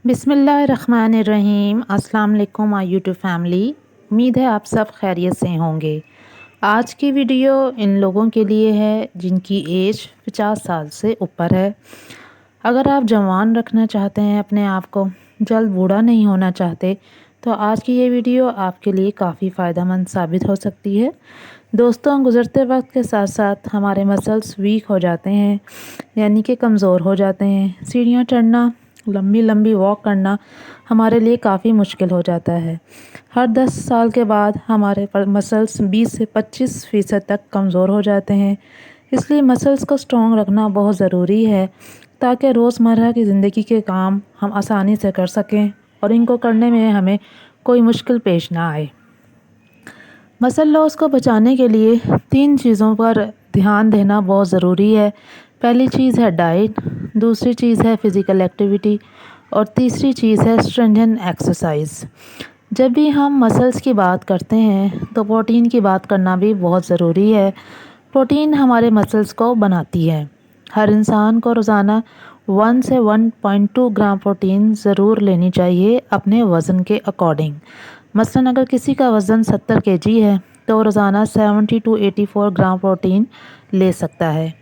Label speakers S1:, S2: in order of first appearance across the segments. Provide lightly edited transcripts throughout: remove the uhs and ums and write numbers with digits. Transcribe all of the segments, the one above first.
S1: बिस्मिल्लाहिर्रहमानिर्रहीम। अस्सलाम वालेकुम माय यूट्यूब फैमिली। उम्मीद है आप सब खैरियत से होंगे। आज की वीडियो इन लोगों के लिए है जिनकी एज 50 साल से ऊपर है। अगर आप जवान रखना चाहते हैं, अपने आप को जल्द बूढ़ा नहीं होना चाहते, तो आज की ये वीडियो आपके लिए काफ़ी फ़ायदेमंद साबित हो सकती है। दोस्तों, गुज़रते वक्त के साथ साथ हमारे मसल्स वीक हो जाते हैं, यानी कि कमज़ोर हो जाते हैं। सीढ़ियाँ चढ़ना, लंबी लंबी वॉक करना हमारे लिए काफ़ी मुश्किल हो जाता है। हर 10 साल के बाद हमारे मसल्स 20 से 25% तक कमज़ोर हो जाते हैं। इसलिए मसल्स को स्ट्रॉन्ग रखना बहुत ज़रूरी है, ताकि रोज़मर्रा की ज़िंदगी के काम हम आसानी से कर सकें और इनको करने में हमें कोई मुश्किल पेश ना आए। मसल लॉस को बचाने के लिए 3 चीज़ों पर ध्यान देना बहुत ज़रूरी है। पहली चीज़ है डाइट, दूसरी चीज़ है फ़िज़िकल एक्टिविटी और तीसरी चीज़ है स्ट्रेंथन एक्सरसाइज। जब भी हम मसल्स की बात करते हैं तो प्रोटीन की बात करना भी बहुत ज़रूरी है। प्रोटीन हमारे मसल्स को बनाती है। हर इंसान को रोज़ाना 1 से 1.2 ग्राम प्रोटीन ज़रूर लेनी चाहिए अपने वज़न के अकॉर्डिंग। मसलन अगर किसी का वज़न 70 केजी है तो रोज़ाना 70 to 84 ग्राम प्रोटीन ले सकता है।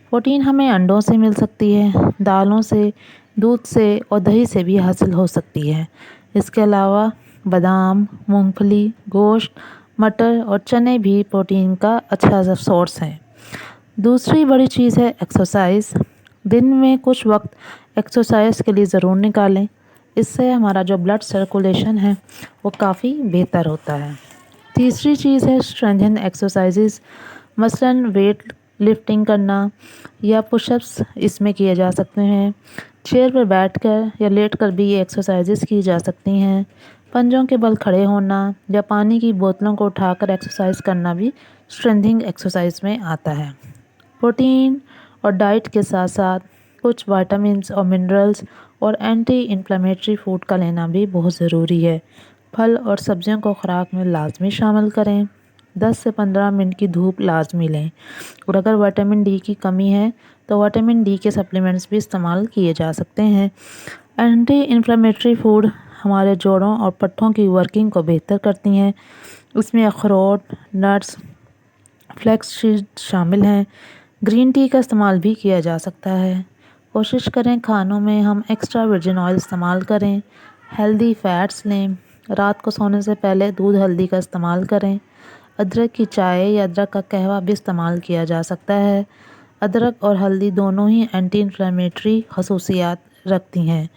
S1: प्रोटीन हमें अंडों से मिल सकती है, दालों से, दूध से और दही से भी हासिल हो सकती है। इसके अलावा बादाम, मूंगफली, गोश्त, मटर और चने भी प्रोटीन का अच्छा सोर्स हैं। दूसरी बड़ी चीज़ है एक्सरसाइज। दिन में कुछ वक्त एक्सरसाइज के लिए ज़रूर निकालें। इससे हमारा जो ब्लड सर्कुलेशन है वो काफ़ी बेहतर होता है। तीसरी चीज़ है स्ट्रेंथन एक्सरसाइजेस, मसलन वेट लिफ्टिंग करना या पुशअप्स इसमें किए जा सकते हैं। चेयर पर बैठकर या लेटकर भी ये एक्सरसाइजेस की जा सकती हैं। पंजों के बल खड़े होना या पानी की बोतलों को उठाकर एक्सरसाइज करना भी स्ट्रेंथनिंग एक्सरसाइज में आता है। प्रोटीन और डाइट के साथ साथ कुछ विटामिन्स और मिनरल्स और एंटी इन्फ्लेमेटरी फूड का लेना भी बहुत ज़रूरी है। फल और सब्जियों को खुराक में लाजमी शामिल करें। 10 से 15 मिनट की धूप लाजमी लें और अगर विटामिन डी की कमी है तो विटामिन डी के सप्लीमेंट्स भी इस्तेमाल किए जा सकते हैं। एंटी इन्फ्लेमेटरी फूड हमारे जोड़ों और पट्ठों की वर्किंग को बेहतर करती हैं। इसमें अखरोट, नट्स, फ्लैक्स सीड शामिल हैं। ग्रीन टी का इस्तेमाल भी किया जा सकता है। कोशिश करें खानों में हम एक्स्ट्रा वर्जिन ऑयल इस्तेमाल करें। हेल्दी फैट्स लें। रात को सोने से पहले दूध हल्दी का इस्तेमाल करें। अदरक की चाय या अदरक का कहवा भी इस्तेमाल किया जा सकता है। अदरक और हल्दी दोनों ही एंटी इन्फ्लेमेटरी खसूसियात रखती हैं।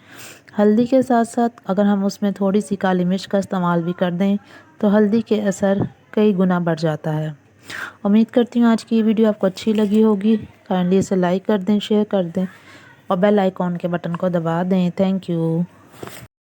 S1: हल्दी के साथ साथ अगर हम उसमें थोड़ी सी काली मिर्च का इस्तेमाल भी कर दें तो हल्दी के असर कई गुना बढ़ जाता है। उम्मीद करती हूँ आज की वीडियो आपको अच्छी लगी होगी। काइंडली इसे लाइक कर दें, शेयर कर दें और बेल आइकॉन के बटन को दबा दें। Thank you.